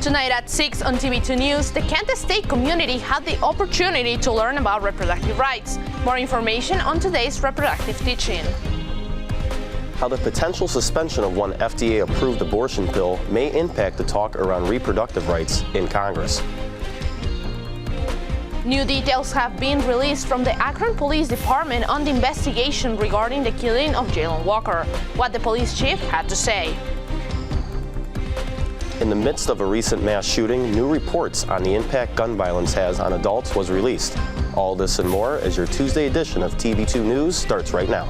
Tonight at 6 on TV2 News, the Kent State community had the opportunity to learn about reproductive rights. More information on today's reproductive teaching. How the potential suspension of one FDA-approved abortion pill may impact the talk around reproductive rights in Congress. New details have been released from the Akron Police Department on the investigation regarding the killing of Jalen Walker. What the police chief had to say. In the midst of a recent mass shooting, new reports on the impact gun violence has on adults was released. All this and more as your Tuesday edition of TV2 News starts right now.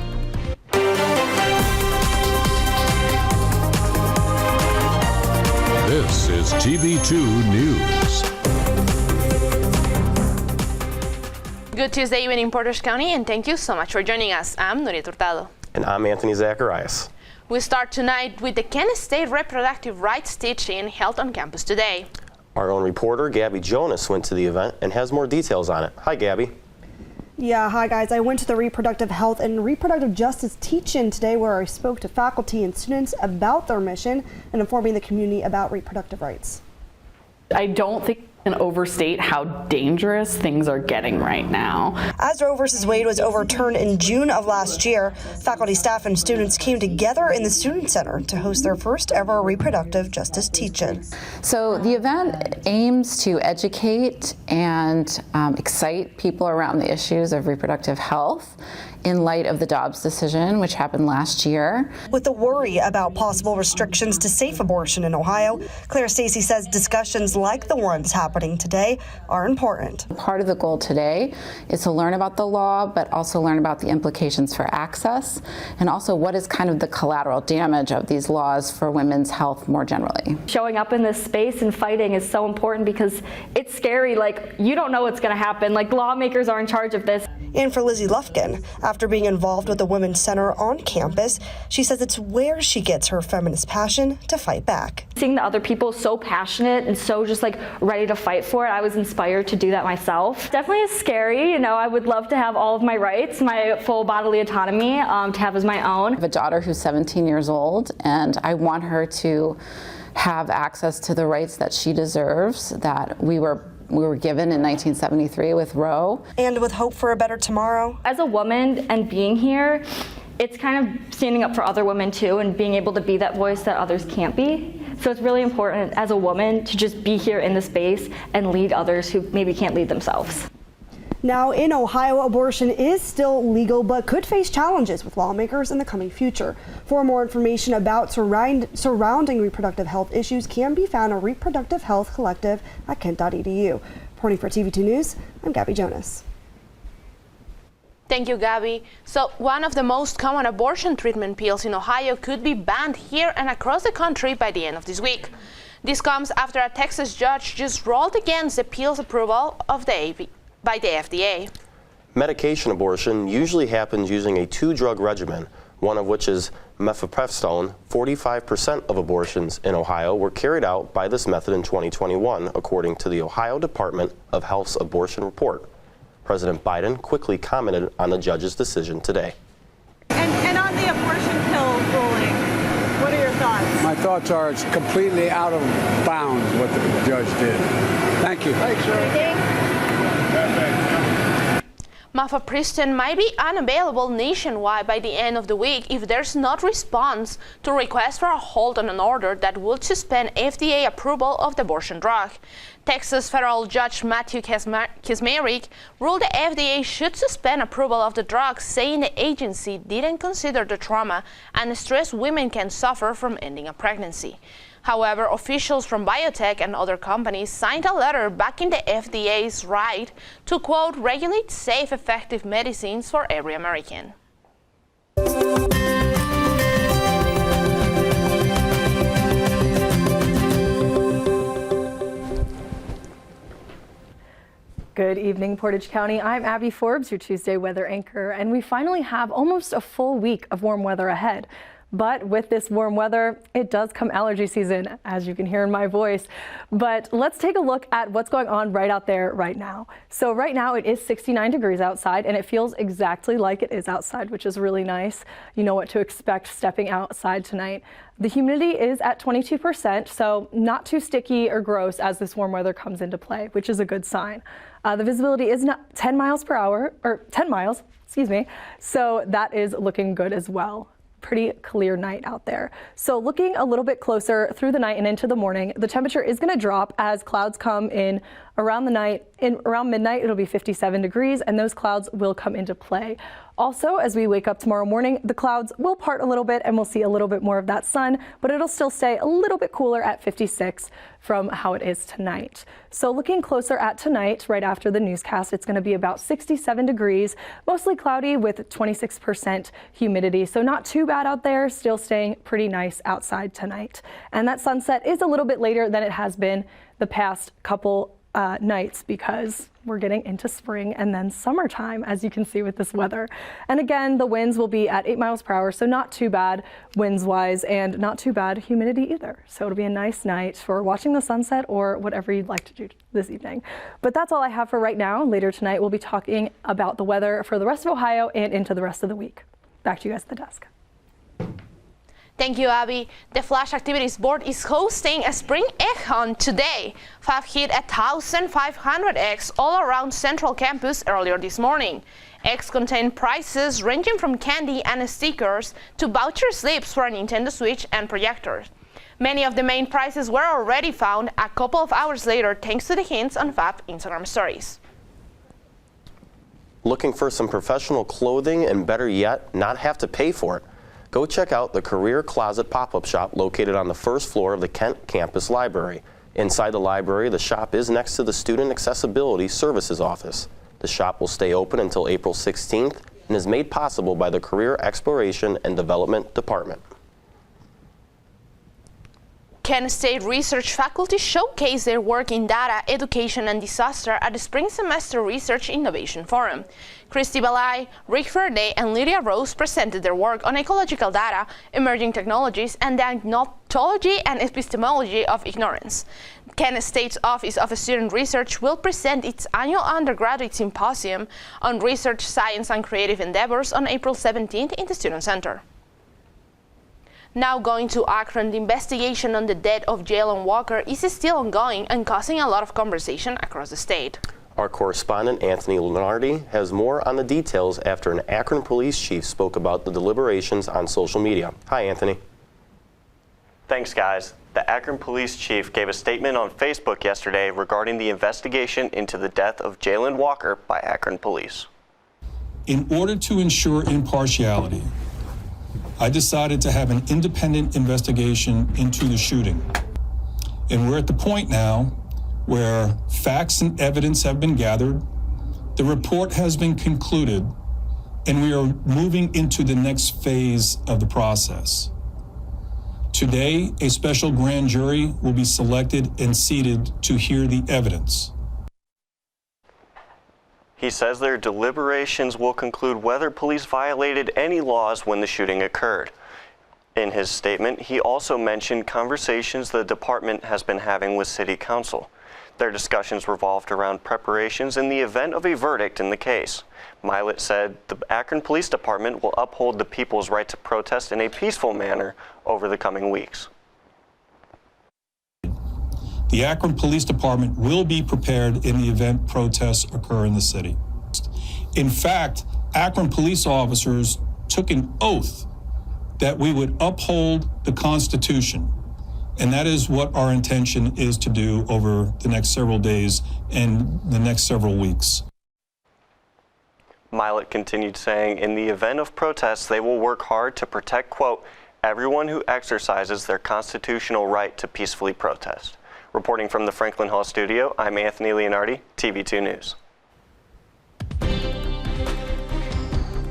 This is TV2 News. Good Tuesday evening in Portage County, and thank you so much for joining us. I'm Nuried Hurtado. And I'm Anthony Zacharyasz. We start tonight with the Kent State reproductive rights teaching held on campus today. Our own reporter, Gabby Jonas, went to the event and has more details on it. Hi, Gabby. Yeah, hi guys. I went to the reproductive health and reproductive justice teach-in today where I spoke to faculty and students about their mission and informing the community about reproductive rights. I don't think I can overstate how dangerous things are getting right now. As Roe v. Wade was overturned in June of last year, faculty, staff, and students came together in the Student Center to host their first ever reproductive justice teach-in. So the event aims to educate and excite people around the issues of reproductive health in light of the Dobbs decision, which happened last year. With the worry about possible restrictions to safe abortion in Ohio, Claire Stacy says discussions like the ones happening today are important. Part of the goal today is to learn about the law, but also learn about the implications for access, and also what is kind of the collateral damage of these laws for women's health more generally. Showing up in this space and fighting is so important because it's scary. Like, you don't know what's going to happen. Like, lawmakers are in charge of this. And for Lizzie Lufkin, after being involved with the Women's Center on campus, she says it's where she gets her feminist passion to fight back. Seeing the other people so passionate and so just like ready to fight for it, I was inspired to do that myself. Definitely is scary. You know, I would love to have all of my rights, my full bodily autonomy to have as my own. I have a daughter who's 17 years old, and I want her to have access to the rights that she deserves, that we were given in 1973 with Roe. And with hope for a better tomorrow. As a woman and being here, it's kind of standing up for other women too and being able to be that voice that others can't be. So it's really important as a woman to just be here in the space and lead others who maybe can't lead themselves. Now in Ohio, abortion is still legal but could face challenges with lawmakers in the coming future. For more information about surrounding reproductive health issues can be found at Reproductive Health Collective at kent.edu. Reporting for TV2 News, I'm Gabby Jonas. Thank you, Gabby. So one of the most common abortion treatment pills in Ohio could be banned here and across the country by the end of this week. This comes after a Texas judge just ruled against the pill's approval by the FDA. Medication abortion usually happens using a two-drug regimen, one of which is mifepristone. 45% of abortions in Ohio were carried out by this method in 2021, according to the Ohio Department of Health's abortion report. President Biden quickly commented on the judge's decision today. And on the abortion pill ruling, what are your thoughts? My thoughts are it's completely out of bounds what the judge did. Thank you. Thanks, sir. Mifepristone might be unavailable nationwide by the end of the week if there's not response to requests for a hold on an order that would suspend FDA approval of the abortion drug. Texas federal judge Matthew Kaczmarek ruled the FDA should suspend approval of the drug, saying the agency didn't consider the trauma and stress women can suffer from ending a pregnancy. However, officials from biotech and other companies signed a letter backing the FDA's right to, quote, regulate safe, effective medicines for every American. Good evening, Portage County. I'm Abby Forbes, your Tuesday weather anchor, and we finally have almost a full week of warm weather ahead. But with this warm weather, it does come allergy season, as you can hear in my voice. But let's take a look at what's going on right out there right now. So right now it is 69 degrees outside, and it feels exactly like it is outside, which is really nice. You know what to expect stepping outside tonight. The humidity is at 22%, so not too sticky or gross as this warm weather comes into play, which is a good sign. The visibility is 10 miles per hour, or 10 miles, excuse me, so that is looking good as well. Pretty clear night out there. So looking a little bit closer through the night and into the morning, the temperature is going to drop as clouds come in around the night. Around midnight, it'll be 57 degrees, and those clouds will come into play. Also, as we wake up tomorrow morning, the clouds will part a little bit and we'll see a little bit more of that sun, but it'll still stay a little bit cooler at 56 from how it is tonight. So looking closer at tonight, right after the newscast, it's going to be about 67 degrees, mostly cloudy with 26% humidity. So not too bad out there, still staying pretty nice outside tonight. And that sunset is a little bit later than it has been the past couple nights because we're getting into spring and then summertime, as you can see with this weather. And again, the winds will be at 8 miles per hour, so not too bad winds wise and not too bad humidity either. So it'll be a nice night for watching the sunset or whatever you'd like to do this evening. But that's all I have for right now. Later tonight, we'll be talking about the weather for the rest of Ohio and into the rest of the week. Back to you guys at the desk. Thank you, Abby. The Flash Activities Board is hosting a spring egg hunt today. 5 hit 1,500 eggs all around Central Campus earlier this morning. Eggs contain prizes ranging from candy and stickers to voucher slips for a Nintendo Switch and projectors. Many of the main prizes were already found a couple of hours later thanks to the hints on Fab Instagram stories. Looking for some professional clothing and better yet, not have to pay for it? Go check out the Career Closet pop-up shop located on the first floor of the Kent Campus Library. Inside the library, the shop is next to the Student Accessibility Services Office. The shop will stay open until April 16th and is made possible by the Career Exploration and Development Department. Kent State research faculty showcased their work in data, education, and disaster at the Spring Semester Research Innovation Forum. Christy Balai, Rick Faraday, and Lydia Rose presented their work on ecological data, emerging technologies, and the acknowledgement and epistemology of ignorance. Kent State's Office of Student Research will present its annual undergraduate symposium on research, science, and creative endeavors on April 17th in the Student Center. Now going to Akron, the investigation on the death of Jalen Walker is still ongoing and causing a lot of conversation across the state. Our correspondent Anthony Leonardi has more on the details after an Akron police chief spoke about the deliberations on social media. Hi, Anthony. Thanks, guys. The Akron police chief gave a statement on Facebook yesterday regarding the investigation into the death of Jalen Walker by Akron police. In order to ensure impartiality, I decided to have an independent investigation into the shooting. And we're at the point now where facts and evidence have been gathered, the report has been concluded, and we are moving into the next phase of the process. Today, a special grand jury will be selected and seated to hear the evidence. He says their deliberations will conclude whether police violated any laws when the shooting occurred. In his statement, he also mentioned conversations the department has been having with City Council. Their discussions revolved around preparations in the event of a verdict in the case. Milet said the Akron Police Department will uphold the people's right to protest in a peaceful manner over the coming weeks. The Akron Police Department will be prepared in the event protests occur in the city. In fact, Akron police officers took an oath that we would uphold the Constitution, and that is what our intention is to do over the next several days and the next several weeks. Milet continued saying, in the event of protests, they will work hard to protect, quote, everyone who exercises their constitutional right to peacefully protest. Reporting from the Franklin Hall studio, I'm Anthony Leonardi, TV2 News.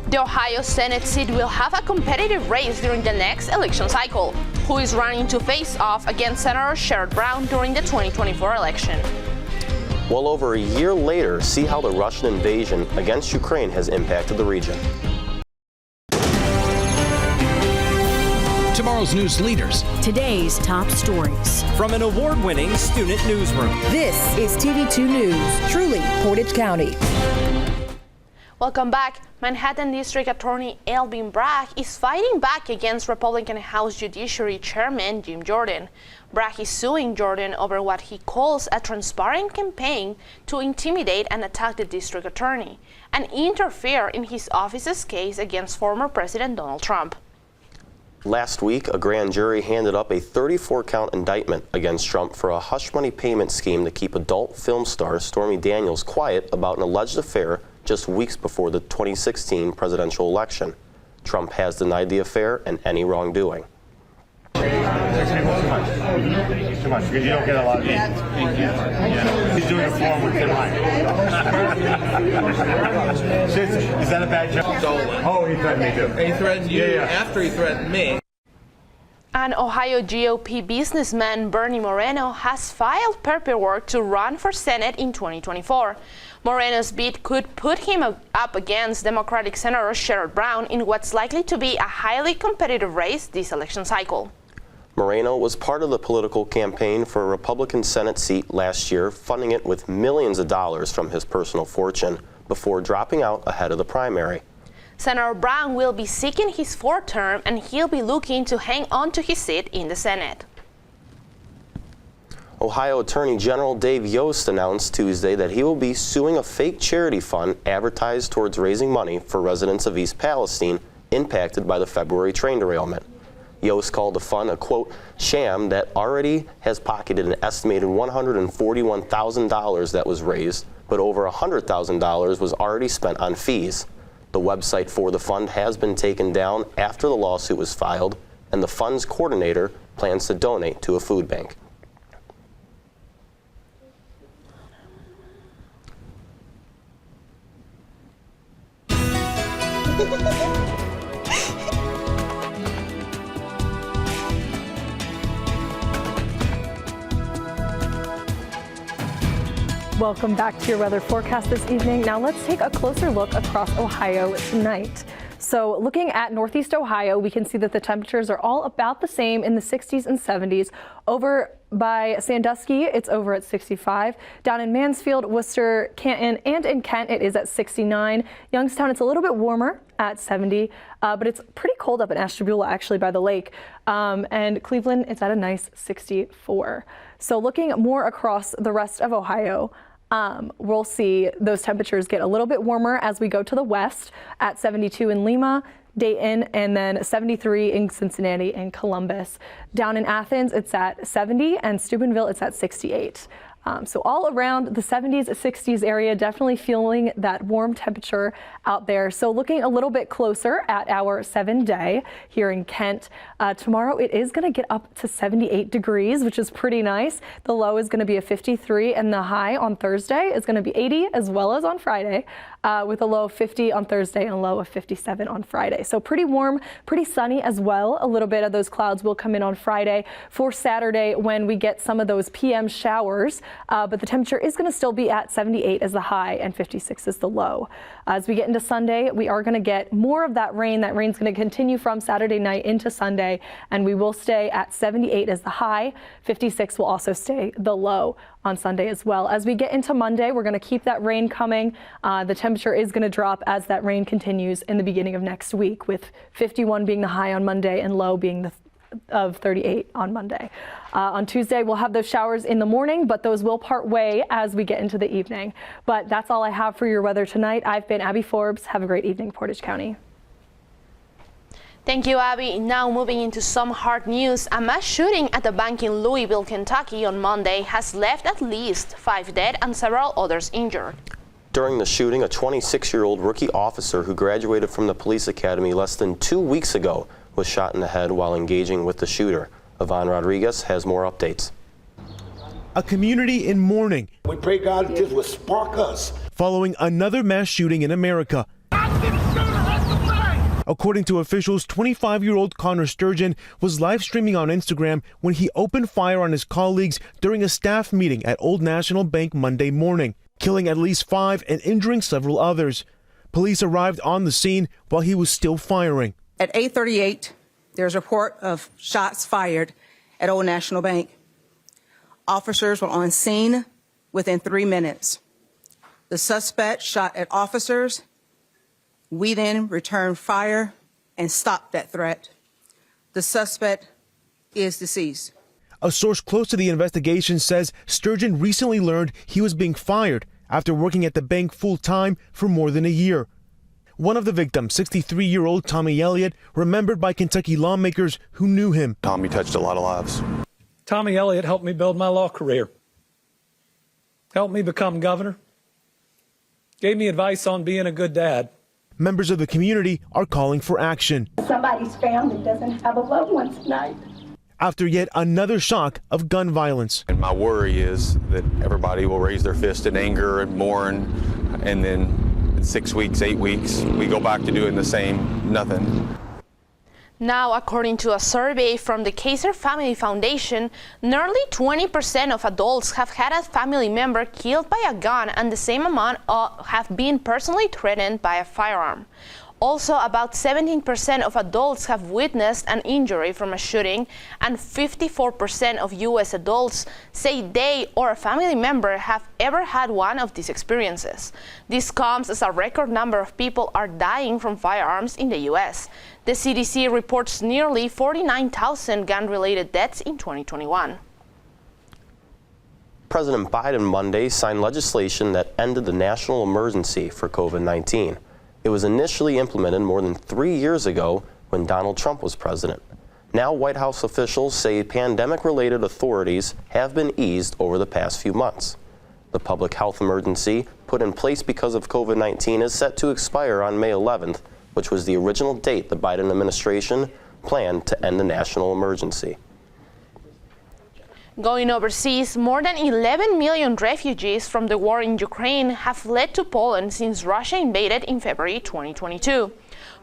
The Ohio Senate seat will have a competitive race during the next election cycle. Who is running to face off against Senator Sherrod Brown during the 2024 election? Well over a year later, see how the Russian invasion against Ukraine has impacted the region. Tomorrow's news leaders. Today's top stories. From an award-winning student newsroom. This is TV2 News, truly Portage County. Welcome back. Manhattan District Attorney Alvin Bragg is fighting back against Republican House Judiciary Chairman Jim Jordan. Bragg is suing Jordan over what he calls a transparent campaign to intimidate and attack the district attorney and interfere in his office's case against former President Donald Trump. Last week, a grand jury handed up a 34-count indictment against Trump for a hush money payment scheme to keep adult film star Stormy Daniels quiet about an alleged affair just weeks before the 2016 presidential election. Trump has denied the affair and any wrongdoing. Too much, because you don't get a lot of these. He's doing a form with Tim Ryan. Is that a bad joke? Oh, he threatened me too. He threatened you after he threatened me. An Ohio GOP businessman, Bernie Moreno, has filed paperwork to run for Senate in 2024. Moreno's bid could put him up against Democratic Senator Sherrod Brown in what's likely to be a highly competitive race this election cycle. Moreno was part of the political campaign for a Republican Senate seat last year, funding it with millions of dollars from his personal fortune before dropping out ahead of the primary. Senator Brown will be seeking his fourth term, and he'll be looking to hang on to his seat in the Senate. Ohio Attorney General Dave Yost announced Tuesday that he will be suing a fake charity fund advertised towards raising money for residents of East Palestine impacted by the February train derailment. Yost called the fund a, quote, sham that already has pocketed an estimated $141,000 that was raised, but over $100,000 was already spent on fees. The website for the fund has been taken down after the lawsuit was filed, and the fund's coordinator plans to donate to a food bank. Welcome back to your weather forecast this evening. Now let's take a closer look across Ohio tonight. So looking at Northeast Ohio, we can see that the temperatures are all about the same in the 60s and 70s. Over by Sandusky, it's over at 65. Down in Mansfield, Worcester, Canton, and in Kent, it is at 69. Youngstown, it's a little bit warmer at 70, but it's pretty cold up in Ashtabula, actually, by the lake. And Cleveland, it's at a nice 64. So looking more across the rest of Ohio, we'll see those temperatures get a little bit warmer as we go to the west at 72 in Lima, Dayton, and then 73 in Cincinnati and Columbus. Down in Athens, it's at 70, and Steubenville, it's at 68. So all around the 70s, 60s area, definitely feeling that warm temperature out there. So looking a little bit closer at our 7-day here in Kent. Tomorrow it is going to get up to 78 degrees, which is pretty nice. The low is going to be a 53, and the high on Thursday is going to be 80, as well as on Friday, with a low of 50 on Thursday and a low of 57 on Friday. So pretty warm, pretty sunny as well. A little bit of those clouds will come in on Friday for Saturday when we get some of those PM showers. But the temperature is going to still be at 78 as the high and 56 as the low. As we get into Sunday, we are going to get more of that rain. That rain's going to continue from Saturday night into Sunday, and we will stay at 78 as the high. 56 will also stay the low on Sunday as well. As we get into Monday, we're going to keep that rain coming. The temperature is going to drop as that rain continues in the beginning of next week, with 51 being the high on Monday and low being the of 38 on Monday. On Tuesday, we'll have those showers in the morning, but those will part way as we get into the evening. But that's all I have for your weather tonight. I've been Abby Forbes. Have a great evening, Portage County. Thank you, Abby. Now moving into some hard news. A mass shooting at a bank in Louisville, Kentucky on Monday has left at least 5 dead and several others injured. During the shooting, a 26-year-old rookie officer who graduated from the police academy less than 2 weeks ago was shot in the head while engaging with the shooter. Yvonne Rodriguez has more updates. A community in mourning. We pray God this will spark us. Following another mass shooting in America. According to officials, 25-year-old Connor Sturgeon was live streaming on Instagram when he opened fire on his colleagues during a staff meeting at Old National Bank Monday morning, killing at least 5 and injuring several others. Police arrived on the scene while he was still firing. At 8:38 there's a report of shots fired at Old National Bank. Officers were on scene within 3 minutes. The suspect shot at officers. We then returned fire and stopped that threat. The suspect is deceased. A source close to the investigation says Sturgeon recently learned he was being fired after working at the bank full-time for more than a year. One of the victims, 63-year-old Tommy Elliott, remembered by Kentucky lawmakers who knew him. Tommy touched a lot of lives. Tommy Elliott helped me build my law career, helped me become governor, gave me advice on being a good dad. Members of the community are calling for action. Somebody's family doesn't have a loved one tonight. After yet another shock of gun violence. And my worry is that everybody will raise their fist in anger and mourn, and then in 6 weeks, 8 weeks, we go back to doing the same nothing. Now, according to a survey from the Kaiser Family Foundation, nearly 20% of adults have had a family member killed by a gun, and the same amount have been personally threatened by a firearm. Also, about 17% of adults have witnessed an injury from a shooting, and 54% of U.S. adults say they or a family member have ever had one of these experiences. This comes as a record number of people are dying from firearms in the U.S. The CDC reports nearly 49,000 gun-related deaths in 2021. President Biden Monday signed legislation that ended the national emergency for COVID-19. It was initially implemented more than 3 years ago when Donald Trump was president. Now White House officials say pandemic-related authorities have been eased over the past few months. The public health emergency put in place because of COVID-19 is set to expire on May 11th, which was the original date the Biden administration planned to end the national emergency. Going overseas, more than 11 million refugees from the war in Ukraine have fled to Poland since Russia invaded in February 2022.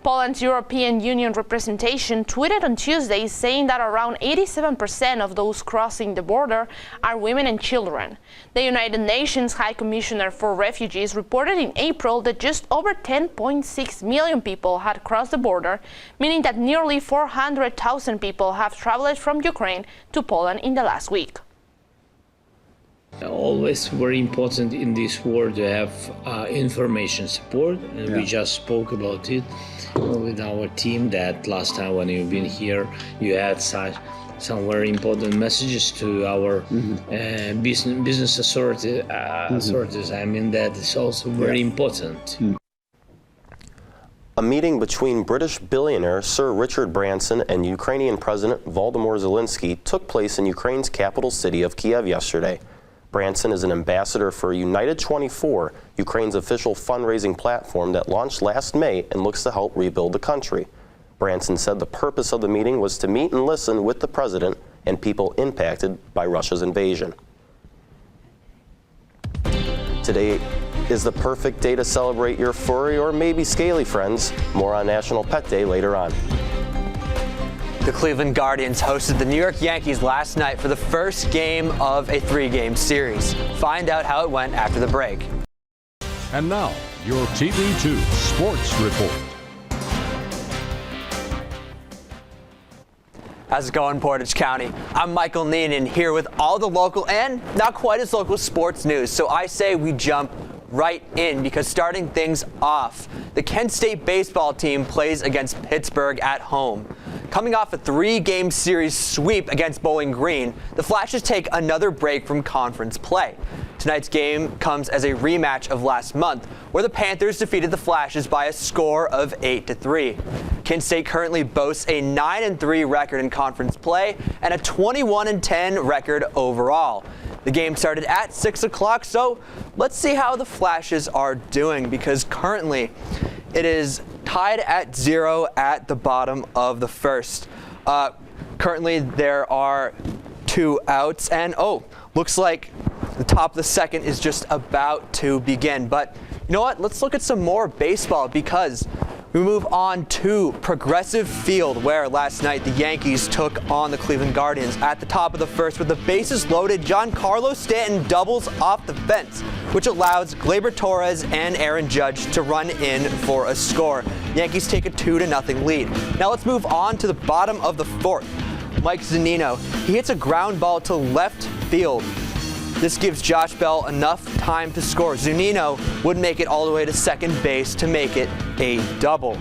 Poland's European Union representation tweeted on Tuesday saying that around 87% of those crossing the border are women and children. The United Nations High Commissioner for Refugees reported in April that just over 10.6 million people had crossed the border, meaning that nearly 400,000 people have traveled from Ukraine to Poland in the last week. Always very important in this war to have information support, and we just spoke about it with our team that last time when you've been here you had some very important messages to our business authorities. I mean, that is also very important. A meeting between British billionaire Sir Richard Branson and Ukrainian President Volodymyr Zelensky took place in Ukraine's capital city of Kiev yesterday. Branson is an ambassador for United 24, Ukraine's official fundraising platform that launched last May and looks to help rebuild the country. Branson said the purpose of the meeting was to meet and listen with the president and people impacted by Russia's invasion. Today is the perfect day to celebrate your furry or maybe scaly friends. More on National Pet Day later on. The Cleveland Guardians hosted the New York Yankees last night for the first game of a 3-game series. Find out how it went after the break. And now, your TV2 Sports Report. How's it going, Portage County? I'm Michael Neenan here with all the local and not quite as local sports news. So I say we jump right in, because starting things off, the Kent State baseball team plays against Pittsburgh at home. Coming off a 3-game series sweep against Bowling Green, the Flashes take another break from conference play. Tonight's game comes as a rematch of last month, where the Panthers defeated the Flashes by a score of 8-3. Kent State currently boasts a 9-3 record in conference play and a 21-10 record overall. The game started at 6 o'clock, so let's see how the Flashes are doing, because currently it is tied at 0 at the bottom of the first. Currently there are 2 outs, and looks like the top of the second is just about to begin. But you know what? Let's look at some more baseball, because we move on to Progressive Field, where last night the Yankees took on the Cleveland Guardians. At the top of the first, with the bases loaded, Giancarlo Stanton doubles off the fence, which allows Gleyber Torres and Aaron Judge to run in for a score. Yankees take a 2-0 lead. Now let's move on to the bottom of the fourth. Mike Zunino, he hits a ground ball to left field. This gives Josh Bell enough time to score. Zunino would make it all the way to second base to make it a double.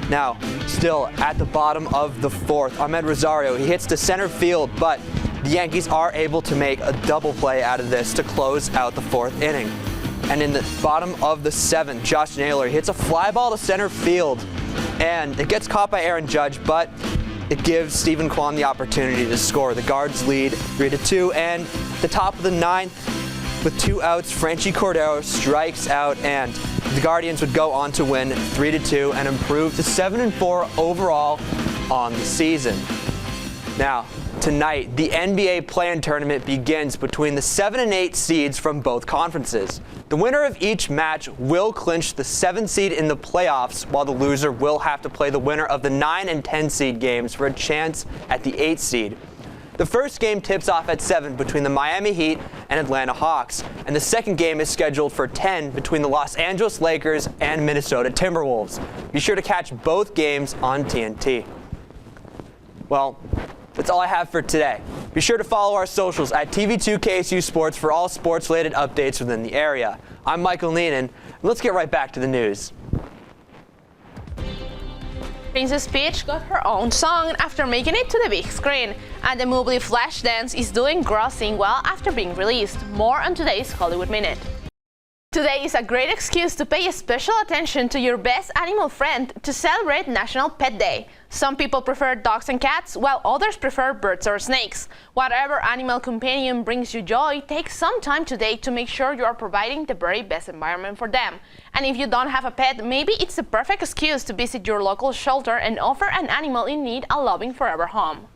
Now, still at the bottom of the fourth, Ahmed Rosario, he hits to center field, but the Yankees are able to make a double play out of this to close out the fourth inning. And in the bottom of the seventh, Josh Naylor hits a fly ball to center field, and it gets caught by Aaron Judge, but it gives Stephen Kwan the opportunity to score. The Guards lead 3-2, and the top of the ninth, with 2 outs, Franchi Cordero strikes out, and the Guardians would go on to win 3-2 and improve to 7-4 overall on the season. Now, tonight, the NBA play-in tournament begins between the 7 and 8 seeds from both conferences. The winner of each match will clinch the 7 seed in the playoffs, while the loser will have to play the winner of the 9 and 10 seed games for a chance at the 8 seed. The first game tips off at 7 between the Miami Heat and Atlanta Hawks, and the second game is scheduled for 10 between the Los Angeles Lakers and Minnesota Timberwolves. Be sure to catch both games on TNT. Well, that's all I have for today. Be sure to follow our socials at TV2 KSU Sports for all sports-related updates within the area. I'm Michael Neenan, and let's get right back to the news. Princess Peach got her own song after making it to the big screen, and the movie Flashdance is doing grossing well after being released. More on today's Hollywood Minute. Today is a great excuse to pay special attention to your best animal friend to celebrate National Pet Day. Some people prefer dogs and cats, while others prefer birds or snakes. Whatever animal companion brings you joy, take some time today to make sure you are providing the very best environment for them. And if you don't have a pet, maybe it's the perfect excuse to visit your local shelter and offer an animal in need a loving forever home.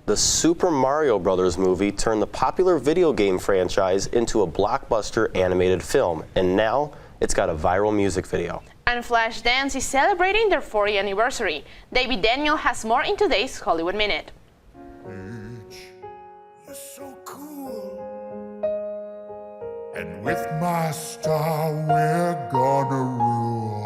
The Super Mario Bros. Movie turned the popular video game franchise into a blockbuster animated film, and now it's got a viral music video. And Flashdance is celebrating their 40th anniversary. David Daniel has more in today's Hollywood Minute. You're so cool. And with my star, we're gonna rule.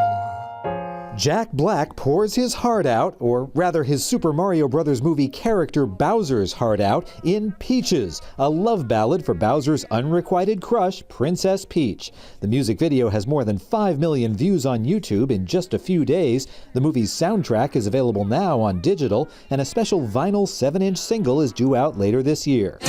Jack Black pours his heart out, or rather his Super Mario Bros. Movie character Bowser's heart out, in Peaches, a love ballad for Bowser's unrequited crush, Princess Peach. The music video has more than 5 million views on YouTube in just a few days. The movie's soundtrack is available now on digital, and a special vinyl 7-inch single is due out later this year.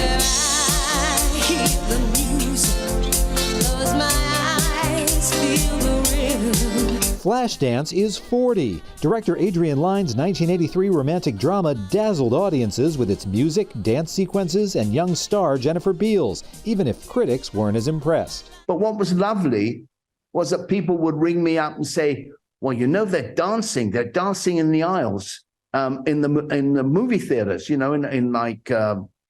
Flashdance is 40. Director Adrian Lyne's 1983 romantic drama dazzled audiences with its music, dance sequences, and young star Jennifer Beals, even if critics weren't as impressed. But what was lovely was that people would ring me up and say, well, you know, they're dancing in the aisles, in the movie theaters, you know, in like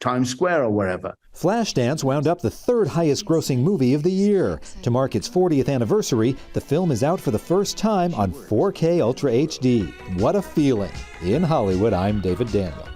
Times Square or wherever. Flashdance wound up the third highest grossing movie of the year. To mark its 40th anniversary, the film is out for the first time on 4K Ultra HD. What a feeling. In Hollywood, I'm David Daniel.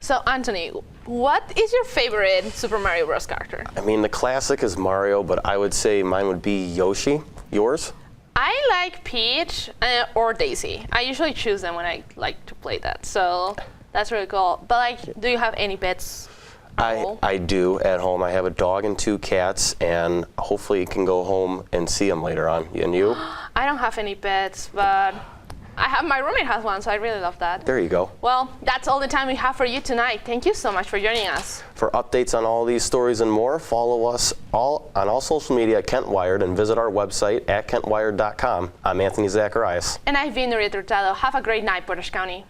So, Anthony, what is your favorite Super Mario Bros. Character? I mean, the classic is Mario, but I would say mine would be Yoshi. Yours? I like Peach or Daisy. I usually choose them when I like to play that. So that's really cool. But like, do you have any pets? I do at home. I have a dog and 2 cats, and hopefully you can go home and see them later on. And you? I don't have any pets, but my roommate has one, so I really love that. There you go. Well, that's all the time we have for you tonight. Thank you so much for joining us. For updates on all these stories and more, follow us on all social media at Kent Wired and visit our website at kentwired.com. I'm Anthony Zacharyasz. And I've been Nuried. Have a great night, Portage County.